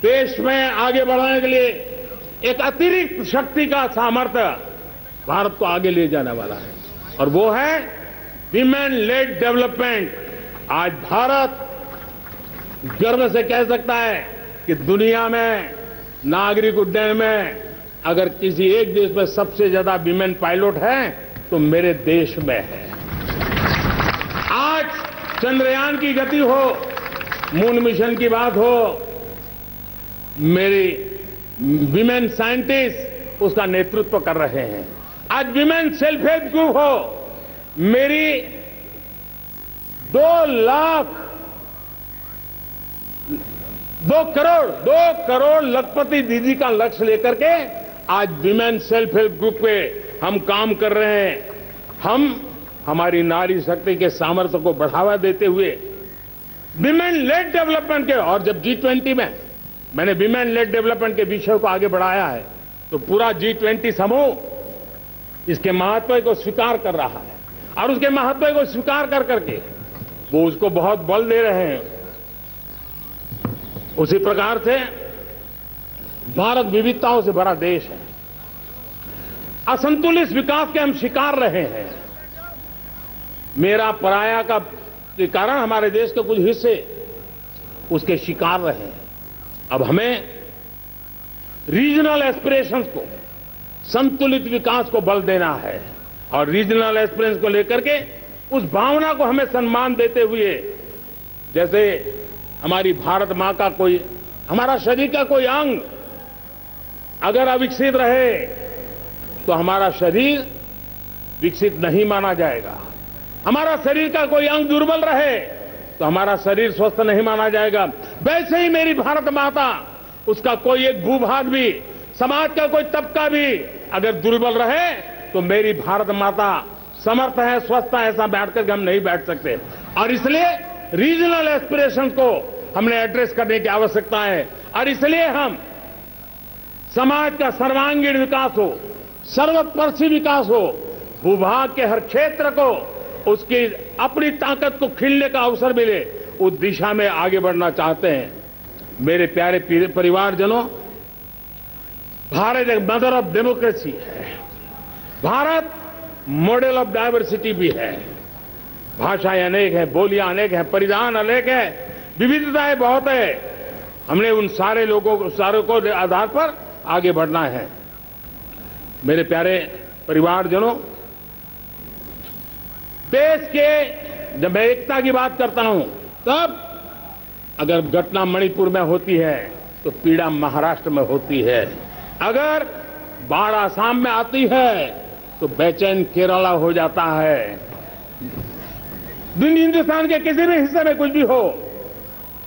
देश में आगे बढ़ाने के लिए एक अतिरिक्त शक्ति का सामर्थ्य भारत को आगे ले जाने वाला है, और वो है विमेन लेड डेवलपमेंट। आज भारत गर्व से कह सकता है कि दुनिया में नागरिक उड्डयन में अगर किसी एक देश में सबसे ज्यादा विमेन पायलट है तो मेरे देश में है। आज चंद्रयान की गति हो, मून मिशन की बात हो, मेरी विमेन साइंटिस्ट उसका नेतृत्व कर रहे हैं। आज विमेन सेल्फ हेल्प ग्रुप हो, मेरी 2 करोड़ लखपति दीदी का लक्ष्य लेकर के आज विमेन सेल्फ हेल्प ग्रुप पे हम काम कर रहे हैं। हमारी नारी शक्ति के सामर्थ्य को बढ़ावा देते हुए विमेन लेड डेवलपमेंट के, और जब G20 में मैंने विमेन लेड डेवलपमेंट के विषय को आगे बढ़ाया है तो पूरा G20 समूह इसके महत्व को स्वीकार कर रहा है, और उसके महत्व को स्वीकार कर करके वो उसको बहुत बल दे रहे हैं। उसी प्रकार से भारत विविधताओं से भरा देश है। असंतुलित विकास के हम शिकार रहे हैं। मेरा पराया का के कारण हमारे देश के कुछ हिस्से उसके शिकार रहे हैं। अब हमें रीजनल एस्पिरेशंस को, संतुलित विकास को बल देना है, और रीजनल एस्पिरेशंस को लेकर के उस भावना को हमें सम्मान देते हुए, जैसे हमारी भारत मां का कोई, हमारा शरीर का कोई अंग अगर अविकसित रहे तो हमारा शरीर विकसित नहीं माना जाएगा। हमारा शरीर का कोई अंग दुर्बल रहे तो हमारा शरीर स्वस्थ नहीं माना जाएगा। वैसे ही मेरी भारत माता, उसका कोई एक भूभाग भी, समाज का कोई तबका भी अगर दुर्बल रहे तो मेरी भारत माता समर्थ है, स्वस्थ है, ऐसा बैठ कर हम नहीं बैठ सकते। और इसलिए रीजनल एस्पिरेशन को हमने एड्रेस करने की आवश्यकता है, और इसलिए हम समाज का सर्वांगीण विकास हो, सर्वस्पर्शी विकास हो, भूभाग के हर क्षेत्र को उसकी अपनी ताकत को खिलने का अवसर मिले, उस दिशा में आगे बढ़ना चाहते हैं। मेरे प्यारे परिवारजनों, भारत एक मदर ऑफ डेमोक्रेसी है। भारत मॉडल ऑफ डायवर्सिटी भी है। भाषाएं अनेक हैं, बोलियां अनेक हैं, परिधान अनेक है, विविधताएं बहुत है। हमने उन सारे लोगों को, सारों को आधार पर आगे बढ़ना है। मेरे प्यारे परिवारजनों, देश के जब मैं एकता की बात करता हूं, तब अगर घटना मणिपुर में होती है तो पीड़ा महाराष्ट्र में होती है। अगर बाढ़ आसाम में आती है तो बेचैन केरला हो जाता है। हिंदुस्तान के किसी भी हिस्से में कुछ भी हो,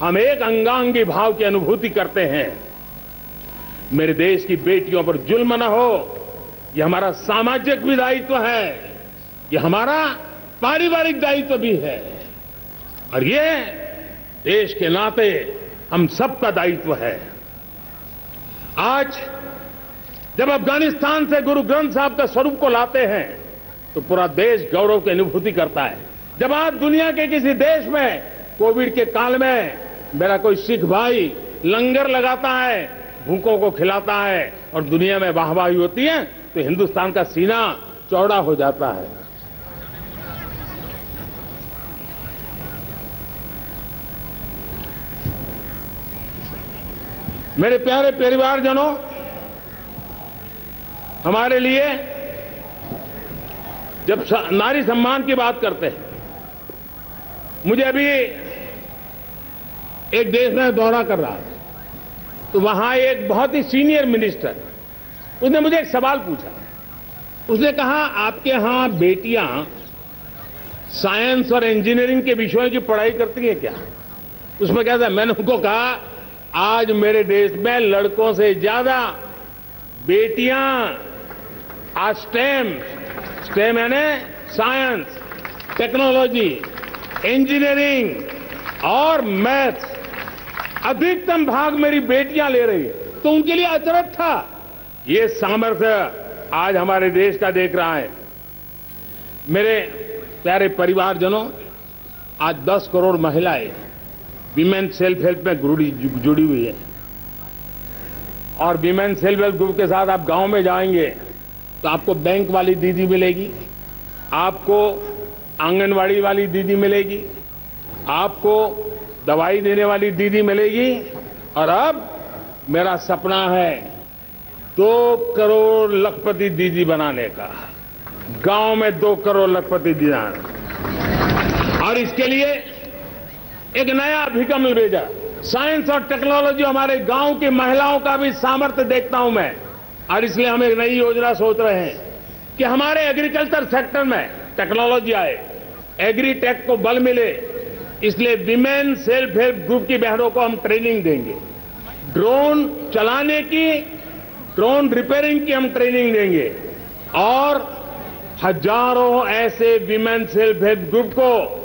हम एक अंगांगी भाव की अनुभूति करते हैं। मेरे देश की बेटियों पर जुल्म न हो, यह हमारा सामाजिक भी दायित्व है, यह हमारा पारिवारिक दायित्व भी है, और ये देश के नाते हम सबका दायित्व है। आज जब अफगानिस्तान से गुरु ग्रंथ साहब के स्वरूप को लाते हैं तो पूरा देश गौरव की अनुभूति करता है। जब आज दुनिया के किसी देश में कोविड के काल में मेरा कोई सिख भाई लंगर लगाता है, भूखों को खिलाता है और दुनिया में वाहवाही होती है, तो हिंदुस्तान का सीना चौड़ा हो जाता है। मेरे प्यारे परिवारजनों, हमारे लिए जब नारी सम्मान की बात करते हैं, मुझे अभी एक देश में दौरा कर रहा था, तो वहां एक बहुत ही सीनियर मिनिस्टर, उसने मुझे एक सवाल पूछा। उसने कहा, आपके यहां बेटियां साइंस और इंजीनियरिंग के विषयों की पढ़ाई करती हैं क्या? उसमें क्या था? मैंने उनको कहा, आज मेरे देश में लड़कों से ज्यादा बेटियां आज स्टेम यानी साइंस, टेक्नोलॉजी, इंजीनियरिंग और मैथ्स, अधिकतम भाग मेरी बेटियां ले रही है। तो उनके लिए अचरज था। ये सामर्थ्य आज हमारे देश का देख रहा है। मेरे प्यारे परिवारजनों, आज 10 करोड़ महिलाएं विमेन सेल्फ हेल्प में जुड़ी हुई है। और वीमेन सेल्फ हेल्प ग्रुप के साथ आप गांव में जाएंगे तो आपको बैंक वाली दीदी मिलेगी, आपको आंगनवाड़ी वाली दीदी मिलेगी, आपको दवाई देने वाली दीदी मिलेगी। और अब मेरा सपना है 2 करोड़ लखपति दीदी बनाने का, गांव में 2 करोड़ लखपति दीदी। और इसके लिए एक नया अभिगम भेजा। साइंस और टेक्नोलॉजी, हमारे गांव की महिलाओं का भी सामर्थ्य देखता हूं मैं, और इसलिए हम एक नई योजना सोच रहे हैं कि हमारे एग्रीकल्चर सेक्टर में टेक्नोलॉजी आए, एग्रीटेक को बल मिले। इसलिए विमेन सेल्फ हेल्प ग्रुप की बहनों को हम ट्रेनिंग देंगे, ड्रोन चलाने की, ड्रोन रिपेयरिंग की हम ट्रेनिंग देंगे, और हजारों ऐसे विमेन सेल्फ हेल्प ग्रुप को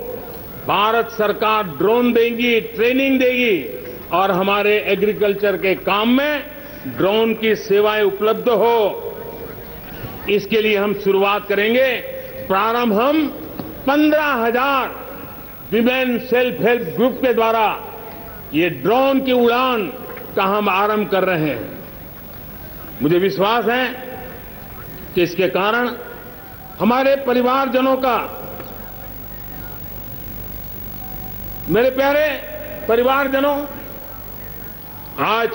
भारत सरकार ड्रोन देगी, ट्रेनिंग देगी, और हमारे एग्रीकल्चर के काम में ड्रोन की सेवाएं उपलब्ध हो। इसके लिए हम शुरुआत करेंगे। प्रारंभ हम 15,000 विमेन सेल्फ हेल्प ग्रुप के द्वारा ये ड्रोन की उड़ान का हम आरंभ कर रहे हैं। मुझे विश्वास है कि इसके कारण हमारे परिवारजनों का, मेरे प्यारे परिवारजनों, आज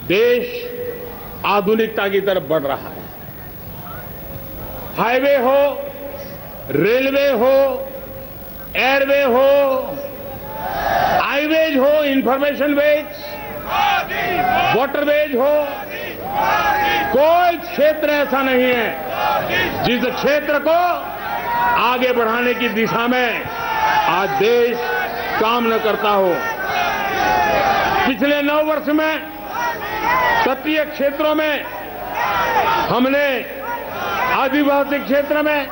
देश आधुनिकता की तरफ बढ़ रहा है। हाईवे हो, रेलवे हो, एयरवे हो, हाईवेज हो, इंफॉर्मेशन वेज, वाटरवेज हो, कोई क्षेत्र ऐसा नहीं है जिस क्षेत्र को आगे बढ़ाने की दिशा में आज देश काम न करता हो। पिछले 9 वर्ष में तटीय क्षेत्रों में हमने, आदिवासी क्षेत्र में,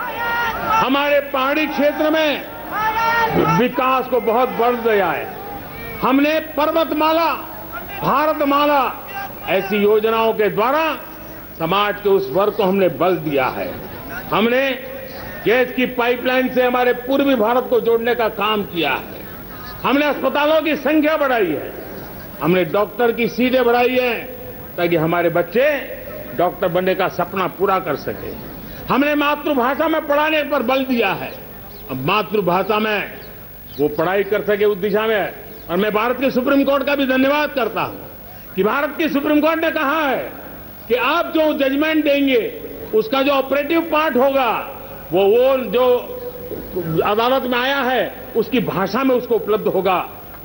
हमारे पहाड़ी क्षेत्र में विकास को बहुत बढ़ दिया है। हमने पर्वतमाला, भारतमाला ऐसी योजनाओं के द्वारा समाज के उस वर्ग को हमने बल दिया है। हमने गैस की पाइपलाइन से हमारे पूर्वी भारत को जोड़ने का काम किया है। हमने अस्पतालों की संख्या बढ़ाई है, हमने डॉक्टर की सीटें बढ़ाई है ताकि हमारे बच्चे डॉक्टर बनने का सपना पूरा कर सके। हमने मातृभाषा में पढ़ाने पर बल दिया है, अब मातृभाषा में वो पढ़ाई कर सके उस दिशा में। और मैं भारत के सुप्रीम कोर्ट का भी धन्यवाद करता हूं कि भारत की सुप्रीम कोर्ट ने कहा है कि आप जो जजमेंट देंगे उसका जो ऑपरेटिव पार्ट होगा वो जो अदालत में आया है उसकी भाषा में उसको उपलब्ध होगा।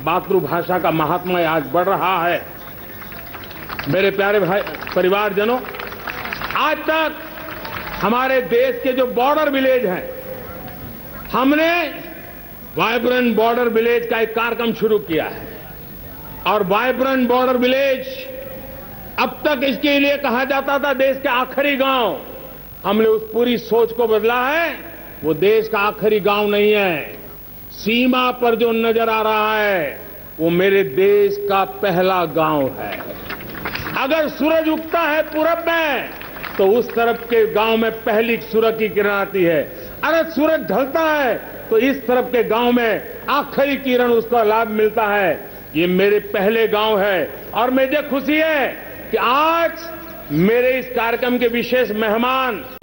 मातृभाषा का महात्मा आज बढ़ रहा है। मेरे प्यारे भाई परिवारजनों, आज तक हमारे देश के जो बॉर्डर विलेज हैं, हमने वाइब्रेंट बॉर्डर विलेज का एक कार्यक्रम शुरू किया है। और वाइब्रेंट बॉर्डर विलेज, अब तक इसके लिए कहा जाता था देश के आखिरी गांव, हमने उस पूरी सोच को बदला है। वो देश का आखिरी गांव नहीं है, सीमा पर जो नजर आ रहा है वो मेरे देश का पहला गांव है। अगर सूरज उगता है पूरब में तो उस तरफ के गांव में पहली सूरज की किरण आती है, अगर सूरज ढलता है तो इस तरफ के गांव में आखिरी किरण उसका लाभ मिलता है। ये मेरे पहले गांव है और मुझे खुशी है कि आज मेरे इस कार्यक्रम के विशेष मेहमान